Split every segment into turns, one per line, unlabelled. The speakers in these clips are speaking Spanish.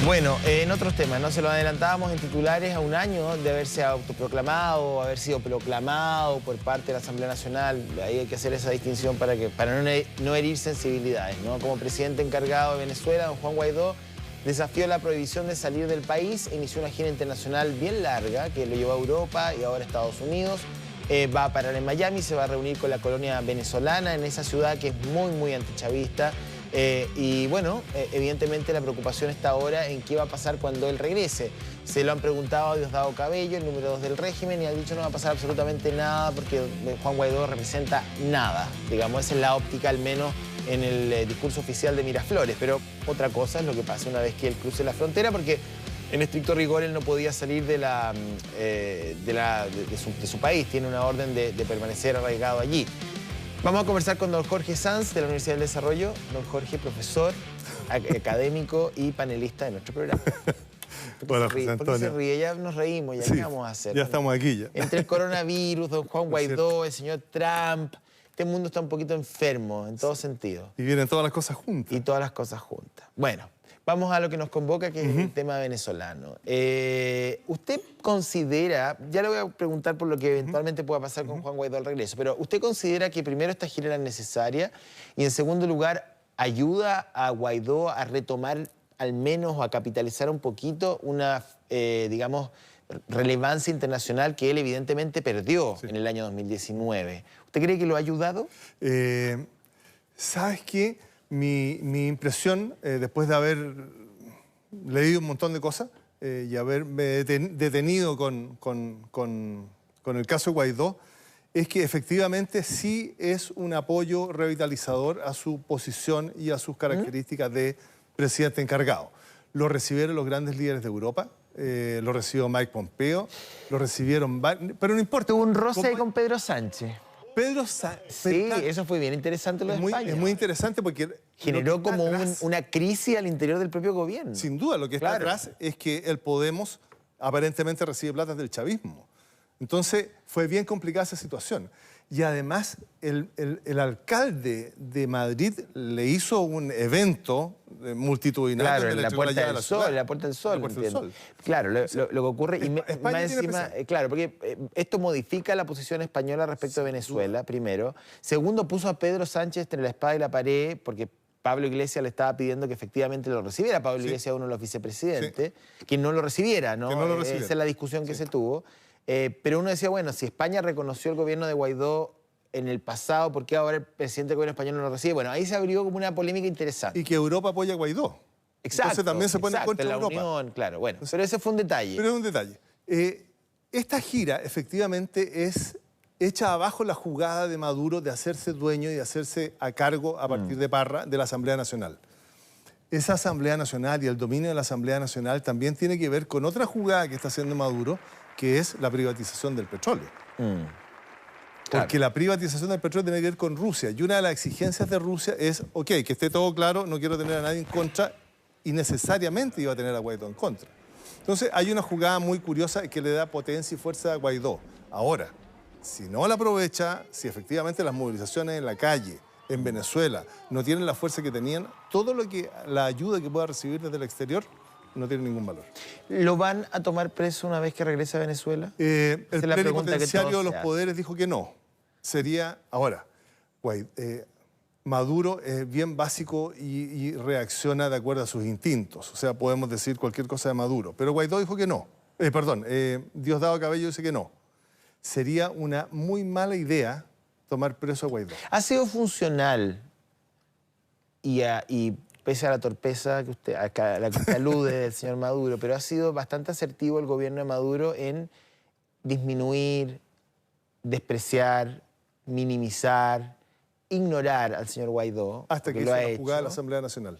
Bueno, en otros temas, ¿no? Se lo adelantábamos en titulares a un año de haberse autoproclamado, haber sido proclamado por parte de la Asamblea Nacional. Ahí hay que hacer esa distinción para no herir sensibilidades, ¿no? Como presidente encargado de Venezuela, don Juan Guaidó desafió la prohibición de salir del país e inició una gira internacional bien larga que lo llevó a Europa y ahora a Estados Unidos. Va a parar en Miami, se va a reunir con la colonia venezolana en esa ciudad que es muy, muy antichavista. Y bueno, evidentemente la preocupación está ahora en qué va a pasar cuando él regrese. Se lo han preguntado a Diosdado Cabello, el número 2 del régimen, y ha dicho no va a pasar absolutamente nada porque Juan Guaidó representa nada. Digamos, esa es la óptica al menos en el discurso oficial de Miraflores. Pero otra cosa es lo que pasa una vez que él cruce la frontera, porque en estricto rigor él no podía salir de su país. Tiene una orden de permanecer arraigado allí. Vamos a conversar con don Jorge Sanz de la Universidad del Desarrollo. Don Jorge, profesor, académico y panelista de nuestro programa.
Bueno, José Antonio.
¿Por qué se ríe? Ya nos reímos, ya
sí,
qué vamos a hacer.
Ya estamos aquí ya.
Entre el coronavirus, don Juan Guaidó, el señor Trump, este mundo está un poquito enfermo en todo sentido.
Y vienen todas las cosas juntas.
Y todas las cosas juntas. Bueno, vamos a lo que nos convoca, que es el tema venezolano. ¿Usted considera, ya le voy a preguntar por lo que eventualmente pueda pasar con Juan Guaidó al regreso, pero ¿usted considera que primero esta gira era necesaria y en segundo lugar ayuda a Guaidó a retomar al menos o a capitalizar un poquito una, digamos, relevancia internacional que él evidentemente perdió en el año 2019? ¿Usted cree que lo ha ayudado?
¿Sabes qué? Mi impresión, después de haber leído un montón de cosas y haberme detenido con el caso Guaidó, es que efectivamente sí es un apoyo revitalizador a su posición y a sus características de presidente encargado. Lo recibieron los grandes líderes de Europa, lo recibió Mike Pompeo, lo recibieron... Pero no importa.
Tuvo un roce ahí con Pedro Sánchez.
Pedro Sánchez.
Sí, eso fue bien interesante lo de España.
Es muy interesante porque...
generó como una crisis al interior del propio gobierno.
Sin duda, lo que está atrás es que el Podemos aparentemente recibe plata del chavismo. Entonces, fue bien complicada esa situación. Y además, el alcalde de Madrid le hizo un evento multitudinario.
Claro, en la Puerta del Sol, la Puerta del Sol. Claro, lo que ocurre...
España
más encima, claro, porque esto modifica la posición española respecto a Venezuela, primero. Segundo, puso a Pedro Sánchez entre la espada y la pared, porque Pablo Iglesias le estaba pidiendo que efectivamente lo recibiera. Pablo Iglesias, uno de los vicepresidentes, que no lo recibiera, ¿no? Esa es la discusión que se tuvo. Pero uno decía, bueno, si España reconoció el gobierno de Guaidó en el pasado, ¿por qué ahora el presidente del gobierno español no lo recibe? Bueno, ahí se abrió como una polémica interesante.
Y que Europa apoya a Guaidó.
Exacto.
Entonces también se pone contra
la
Europa.
Unión, claro, bueno, pero ese fue un detalle.
Pero es un detalle. Esta gira efectivamente es echa abajo la jugada de Maduro de hacerse dueño y de hacerse a cargo a partir de Parra de la Asamblea Nacional. Esa Asamblea Nacional y el dominio de la Asamblea Nacional también tiene que ver con otra jugada que está haciendo Maduro, que es la privatización del petróleo. Porque la privatización del petróleo tiene que ver con Rusia. Y una de las exigencias de Rusia es, ok, que esté todo claro, no quiero tener a nadie en contra, y necesariamente iba a tener a Guaidó en contra. Entonces hay una jugada muy curiosa que le da potencia y fuerza a Guaidó. Ahora, si no la aprovecha, si efectivamente las movilizaciones en la calle, en Venezuela, no tienen la fuerza que tenían, la ayuda que pueda recibir desde el exterior no tiene ningún valor.
¿Lo van a tomar preso una vez que regrese a Venezuela?
El plenipotenciario de los poderes dijo que no. Sería, ahora, Maduro es bien básico y reacciona de acuerdo a sus instintos. O sea, podemos decir cualquier cosa de Maduro. Pero Guaidó dijo que no. Diosdado Cabello dice que no. Sería una muy mala idea tomar preso a Guaidó.
¿Ha sido funcional y pese a la torpeza a la que usted alude del señor Maduro, pero ha sido bastante asertivo el gobierno de Maduro en disminuir, despreciar, minimizar, ignorar al señor Guaidó?
Hasta que hizo la jugada de la Asamblea Nacional.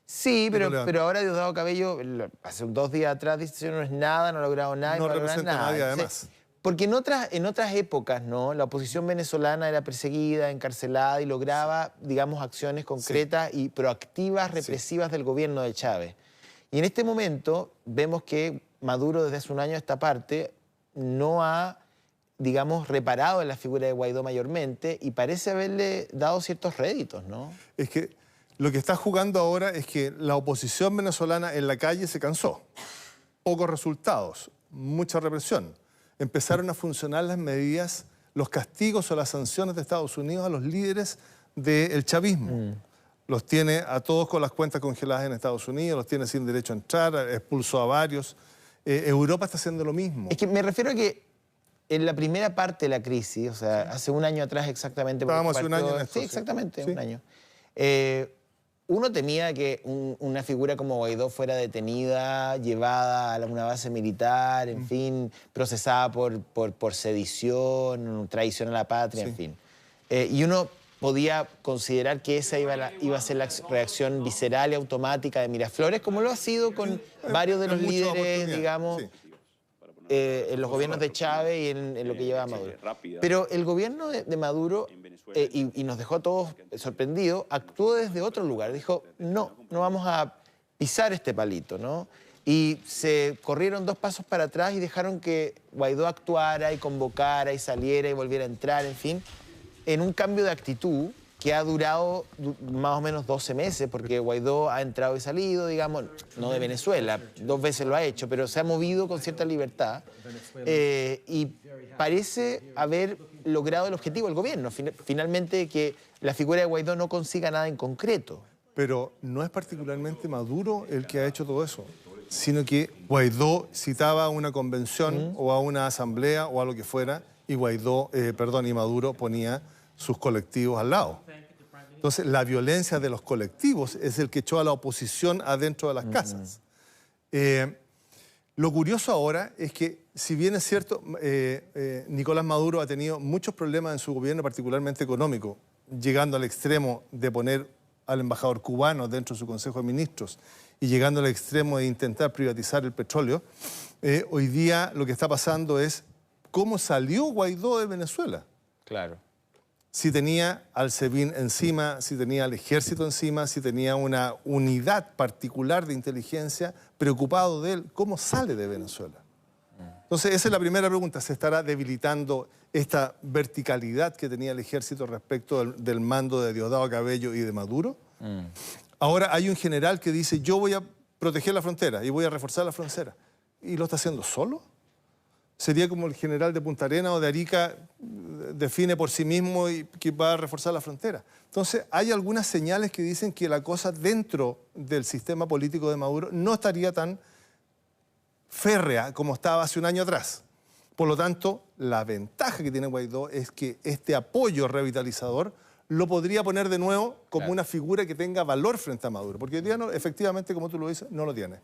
Sí, pero ahora Diosdado Cabello, hace 2 días atrás, dice no es nada, no ha logrado nada.
No representa a nadie, además.
Porque en otras épocas, ¿no? La oposición venezolana era perseguida, encarcelada y lograba, digamos, acciones concretas y proactivas, represivas del gobierno de Chávez. Y en este momento vemos que Maduro desde hace un año a esta parte no ha, digamos, reparado en la figura de Guaidó mayormente y parece haberle dado ciertos réditos, ¿no?
Es que Lo que está jugando ahora es que la oposición venezolana en la calle se cansó. Pocos resultados, mucha represión. Empezaron a funcionar las medidas, los castigos o las sanciones de Estados Unidos a los líderes del chavismo. Los tiene a todos con las cuentas congeladas en Estados Unidos, los tiene sin derecho a entrar, expulsó a varios. Europa está haciendo lo mismo.
Es que me refiero a que en la primera parte de la crisis, o sea, hace un año atrás exactamente...
Estábamos hace un año en esto.
Sí, exactamente,
sí.
un año. Uno temía que una figura como Guaidó fuera detenida, llevada a una base militar, en fin, procesada por sedición, traición a la patria, en fin. Y uno podía considerar que esa iba a ser la reacción visceral y automática de Miraflores, como lo ha sido con varios de los líderes, digamos, en los gobiernos de Chávez y en lo que lleva Maduro. Pero el gobierno de Maduro, y nos dejó a todos sorprendidos, actuó desde otro lugar. Dijo, no vamos a pisar este palito, ¿no? Y se corrieron 2 pasos para atrás y dejaron que Guaidó actuara y convocara y saliera y volviera a entrar, en fin, en un cambio de actitud que ha durado más o menos 12 meses, porque Guaidó ha entrado y salido, digamos, no de Venezuela, 2 veces lo ha hecho, pero se ha movido con cierta libertad y parece haber logrado el objetivo del gobierno, finalmente que la figura de Guaidó no consiga nada en concreto.
Pero no es particularmente Maduro el que ha hecho todo eso, sino que Guaidó citaba a una convención o a una asamblea o a lo que fuera, y Maduro ponía sus colectivos al lado. Entonces, la violencia de los colectivos es el que echó a la oposición adentro de las casas. Lo curioso ahora es que, si bien es cierto, Nicolás Maduro ha tenido muchos problemas en su gobierno, particularmente económico, llegando al extremo de poner al embajador cubano dentro de su Consejo de Ministros y llegando al extremo de intentar privatizar el petróleo, hoy día lo que está pasando es cómo salió Guaidó de Venezuela.
Claro.
Si tenía al SEBIN encima, si tenía al ejército encima, si tenía una unidad particular de inteligencia preocupado de él, ¿cómo sale de Venezuela? Entonces, esa es la primera pregunta. ¿Se estará debilitando esta verticalidad que tenía el ejército respecto del mando de Diosdado Cabello y de Maduro? Ahora hay un general que dice, yo voy a proteger la frontera y voy a reforzar la frontera. ¿Y lo está haciendo solo? Sería como el general de Punta Arenas o de Arica define por sí mismo y que va a reforzar la frontera. Entonces, hay algunas señales que dicen que la cosa dentro del sistema político de Maduro no estaría tan férrea como estaba hace un año atrás. Por lo tanto, la ventaja que tiene Guaidó es que este apoyo revitalizador lo podría poner de nuevo como una figura que tenga valor frente a Maduro, porque hoy día, efectivamente, como tú lo dices, no lo tiene.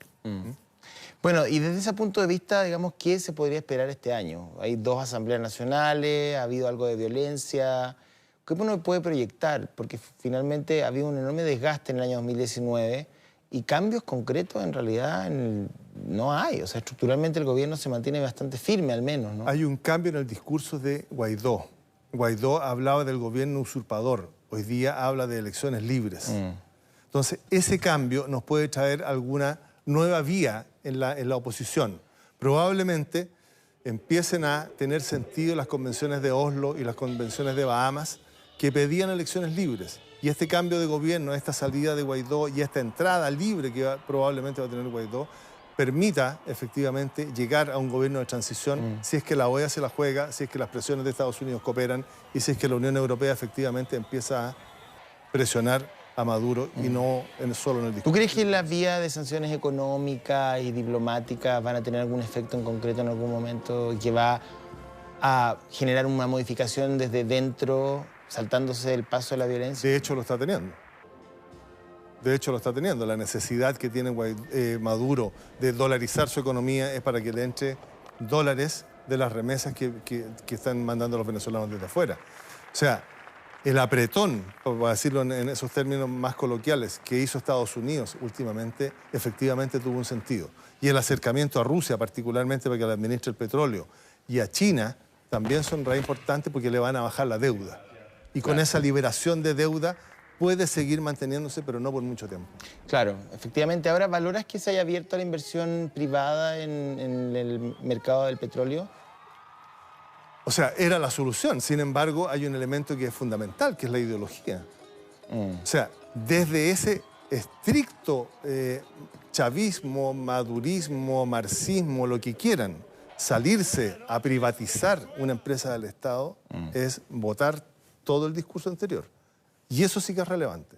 Bueno, y desde ese punto de vista, digamos, ¿qué se podría esperar este año? Hay 2 asambleas nacionales, ha habido algo de violencia. ¿Qué uno puede proyectar? Porque finalmente ha habido un enorme desgaste en el año 2019 y cambios concretos en realidad no hay. O sea, estructuralmente el gobierno se mantiene bastante firme al menos, ¿no?
Hay un cambio en el discurso de Guaidó. Guaidó hablaba del gobierno usurpador. Hoy día habla de elecciones libres. Entonces, ese cambio nos puede traer alguna nueva vía en la oposición. Probablemente empiecen a tener sentido las convenciones de Oslo y las convenciones de Bahamas que pedían elecciones libres. Y este cambio de gobierno, esta salida de Guaidó y esta entrada libre que probablemente va a tener Guaidó, permita efectivamente llegar a un gobierno de transición si es que la OEA se la juega, si es que las presiones de Estados Unidos cooperan y si es que la Unión Europea efectivamente empieza a presionar a Maduro y no solo en el discurso.
¿Tú crees que las vías de sanciones económicas y diplomáticas van a tener algún efecto en concreto en algún momento y que va a generar una modificación desde dentro, saltándose el paso de la violencia?
De hecho, lo está teniendo. De hecho, lo está teniendo. La necesidad que tiene Maduro de dolarizar su economía es para que le entre dólares de las remesas que están mandando los venezolanos desde afuera. O sea, el apretón, para decirlo en esos términos más coloquiales, que hizo Estados Unidos últimamente, efectivamente tuvo un sentido. Y el acercamiento a Rusia, particularmente para que le administre el petróleo, y a China, también son re importantes porque le van a bajar la deuda. Y con esa liberación de deuda puede seguir manteniéndose, pero no por mucho tiempo.
Claro, efectivamente. Ahora, ¿valoras que se haya abierto la inversión privada en el mercado del petróleo?
O sea, era la solución. Sin embargo, hay un elemento que es fundamental, que es la ideología. O sea, desde ese estricto chavismo, madurismo, marxismo, lo que quieran, salirse a privatizar una empresa del Estado es votar todo el discurso anterior. Y eso sí que es relevante.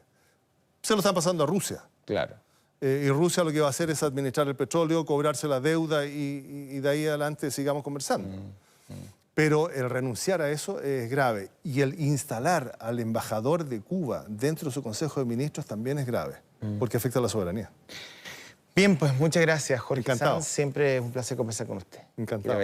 Se lo están pasando a Rusia.
Claro.
Y Rusia lo que va a hacer es administrar el petróleo, cobrarse la deuda y de ahí adelante sigamos conversando. Pero el renunciar a eso es grave. Y el instalar al embajador de Cuba dentro de su Consejo de Ministros también es grave, porque afecta a la soberanía.
Bien, pues muchas gracias, Jorge
Encantado.
Sanz. Siempre es un placer conversar con usted.
Encantado.